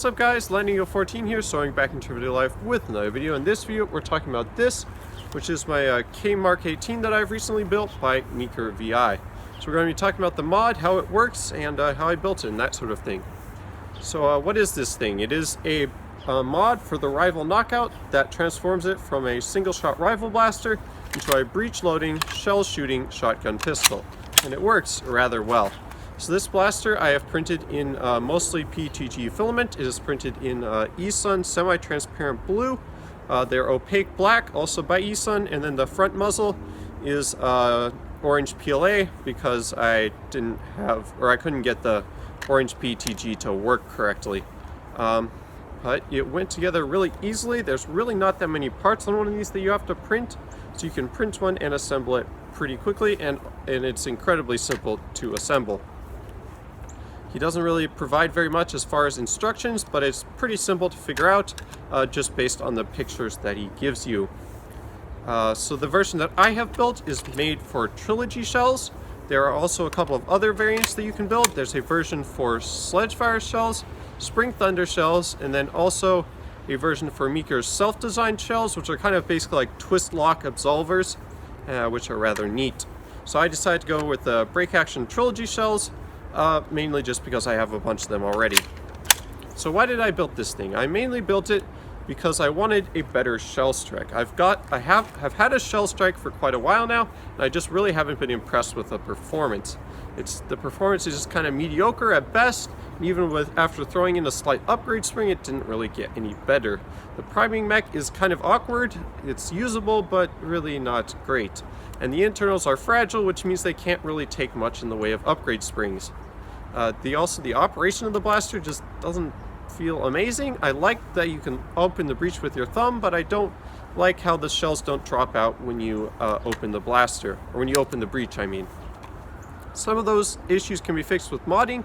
What's up guys, KMk18 here, starting back into video life with another video. In this video we're talking about this, which is my KMk18 that I've recently built by Meaker VI. So we're going to be talking about the mod, how it works, and how I built it and that sort of thing. So what is this thing? It is a mod for the Rival Knockout that transforms it from a single shot rifle blaster into a breech loading, shell shooting shotgun pistol. And it works rather well. So this blaster I have printed in mostly PETG filament. It is printed in Esun semi-transparent blue. They're opaque black, also by Esun, and then the front muzzle is orange PLA because I didn't have, or I couldn't get the orange PETG to work correctly. But it went together really easily. There's really not that many parts on one of these that you have to print, so you can print one and assemble it pretty quickly, and it's incredibly simple to assemble. He doesn't really provide very much as far as instructions, but it's pretty simple to figure out just based on the pictures that he gives you. So the version that I have built is made for trilogy shells. There are also a couple of other variants that you can build. There's a version for Sledgefire shells, Spring Thunder shells, and then also a version for Meaker's self-designed shells, which are kind of basically like twist lock absolvers, which are rather neat. So I decided to go with the break action trilogy shells, mainly just because I have a bunch of them already. So why did I build this thing? I mainly built it because I wanted a better shell strike. I have had a shell strike for quite a while now, and I just really haven't been impressed with the performance. The performance is just kind of mediocre at best, and even after throwing in a slight upgrade spring, it didn't really get any better. The priming mech is kind of awkward. It's usable, but really not great. And the internals are fragile, which means they can't really take much in the way of upgrade springs. The operation of the blaster just doesn't feel amazing. I like that you can open the breech with your thumb, but I don't like how the shells don't drop out when you open the blaster, or when you open the breech, I mean. Some of those issues can be fixed with modding,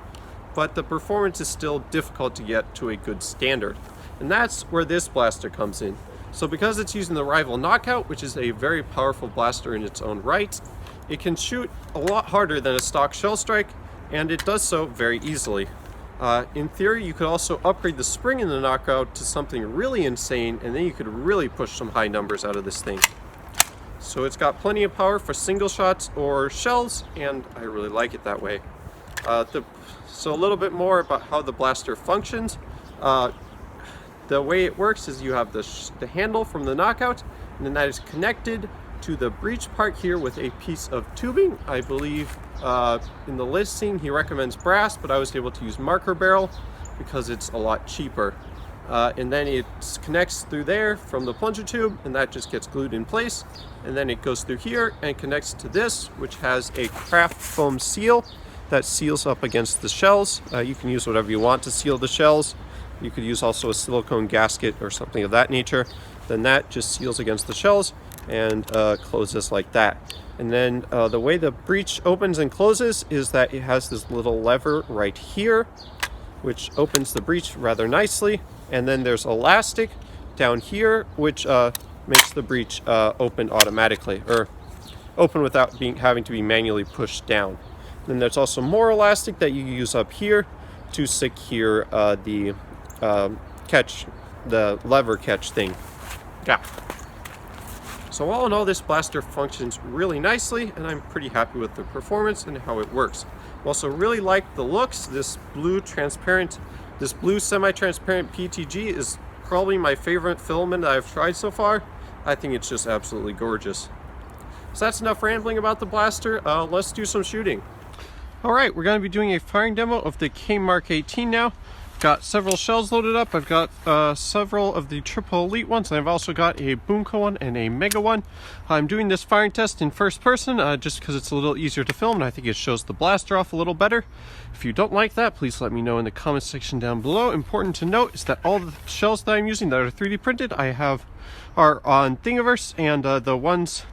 but the performance is still difficult to get to a good standard. And that's where this blaster comes in. So because it's using the Rival Knockout, which is a very powerful blaster in its own right, it can shoot a lot harder than a stock shell strike, and it does so very easily. In theory, you could also upgrade the spring in the Knockout to something really insane, and then you could really push some high numbers out of this thing. So it's got plenty of power for single shots or shells, and I really like it that way. So a little bit more about how the blaster functions. The way it works is you have the handle from the Knockout, and then that is connected to the breech part here with a piece of tubing. I believe in the listing he recommends brass, but I was able to use marker barrel because it's a lot cheaper. And then it connects through there from the plunger tube, and that just gets glued in place. And then it goes through here and connects to this, which has a craft foam seal that seals up against the shells. You can use whatever you want to seal the shells. You could use also a silicone gasket or something of that nature. Then that just seals against the shells and closes like that. And then the way the breech opens and closes is that it has this little lever right here, which opens the breech rather nicely. And then there's elastic down here, which makes the breech open automatically, or open without having to be manually pushed down. Then there's also more elastic that you use up here to secure the lever catch thing. Yeah. So all in all, this blaster functions really nicely, and I'm pretty happy with the performance and how it works. I also really like the looks. This blue semi-transparent PETG is probably my favorite filament that I've tried so far. I think it's just absolutely gorgeous. So that's enough rambling about the blaster. Let's do some shooting. Alright, we're going to be doing a firing demo of the KMk18 now. Got several shells loaded up. I've got several of the triple elite ones, and I've also got a Boomco one and a Mega one. I'm doing this firing test in first person just because it's a little easier to film, and I think it shows the blaster off a little better. If you don't like that, please let me know in the comment section down below. Important to note is that all the shells that I'm using that are 3D printed are on Thingiverse, and the ones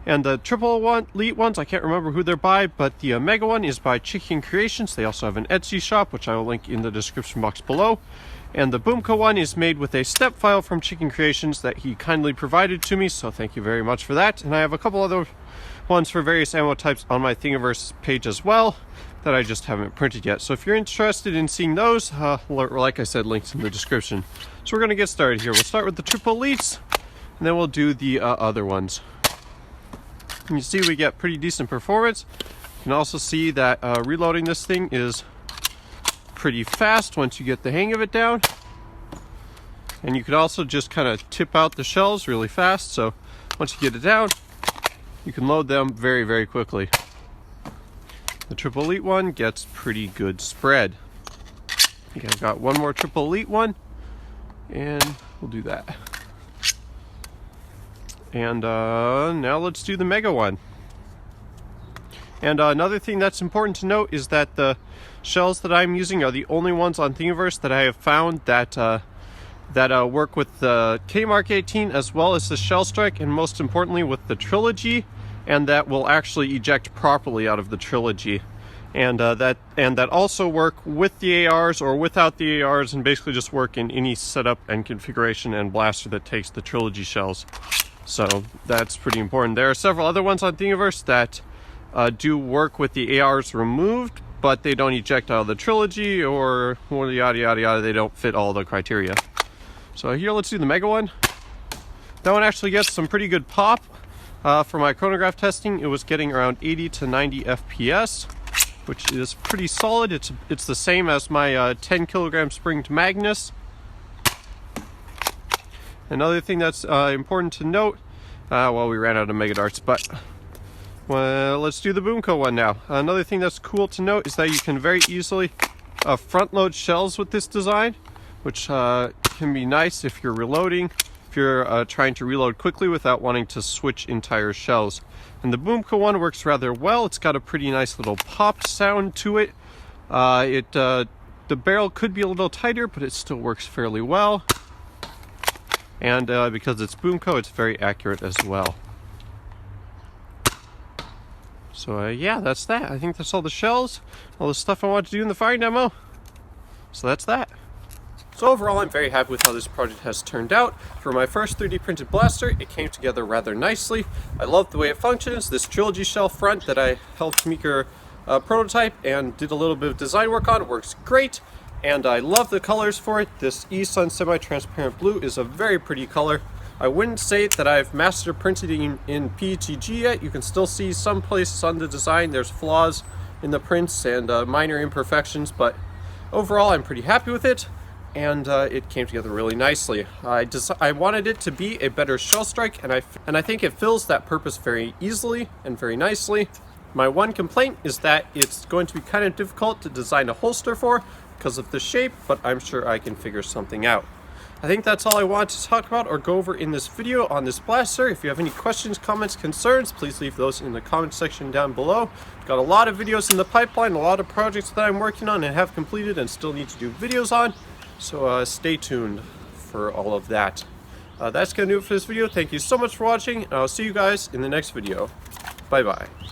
and the triple elite ones, I can't remember who they're by, but the Mega one is by KMk18. They also have an Etsy shop, which I will link in the description box below. And the Boomco one is made with a step file from KMk18 that he kindly provided to me, so thank you very much for that. And I have a couple other ones for various ammo types on my Thingiverse page as well. that I just haven't printed yet. So if you're interested in seeing those, like I said, links in the description. So we're going to get started here. We'll start with the Triple Elites, and then we'll do the other ones. And you see we get pretty decent performance. You can also see that reloading this thing is pretty fast once you get the hang of it down. And you can also just kind of tip out the shells really fast, so once you get it down, you can load them very, very quickly. The Triple Elite one gets pretty good spread. I think I've got one more Triple Elite one, and we'll do that. And now let's do the Mega one. And another thing that's important to note is that the shells that I'm using are the only ones on Thingiverse that I have found that work with the KMk18 as well as the Shell Strike, and most importantly with the Trilogy, and that will actually eject properly out of the Trilogy, and that also work with the ARs or without the ARs, and basically just work in any setup and configuration and blaster that takes the Trilogy shells. So that's pretty important. There are several other ones on Thingiverse that do work with the ARs removed, but they don't eject out of the Trilogy, or yada yada yada, they don't fit all the criteria. So here, let's do the Mega one. That one actually gets some pretty good pop. For my chronograph testing, it was getting around 80 to 90 FPS, which is pretty solid. It's the same as my 10 kilogram springed Magnus. Another thing that's important to note, well, we ran out of Mega Darts, but well, let's do the Boomco one now. Another thing that's cool to note is that you can very easily front load shells with this design, which can be nice if you're reloading, if you're trying to reload quickly without wanting to switch entire shells. And the Boomco one works rather well. It's got a pretty nice little pop sound to it. The barrel could be a little tighter, but it still works fairly well. And because it's Boomco, it's very accurate as well. So yeah, that's that. I think that's all the shells, all the stuff I wanted to do in the firing demo. So that's that. So overall, I'm very happy with how this project has turned out. For my first 3D printed blaster, it came together rather nicely. I love the way it functions. This Trilogy shell front that I helped Meaker prototype and did a little bit of design work on works great. And I love the colors for it. This Esun semi-transparent blue is a very pretty color. I wouldn't say that I've master printed it in PETG yet. You can still see some places on the design there's flaws in the prints and minor imperfections, but overall I'm pretty happy with it. And it came together really nicely. I wanted it to be a better Shell Strike, and I think it fills that purpose very easily and very nicely. My one complaint is that it's going to be kind of difficult to design a holster for because of the shape, but I'm sure I can figure something out. I think that's all I wanted to talk about or go over in this video on this blaster. If you have any questions, comments, concerns, please leave those in the comment section down below. Got a lot of videos in the pipeline, a lot of projects that I'm working on and have completed and still need to do videos on. So stay tuned for all of that. That's going to do it for this video. Thank you so much for watching, and I'll see you guys in the next video. Bye-bye.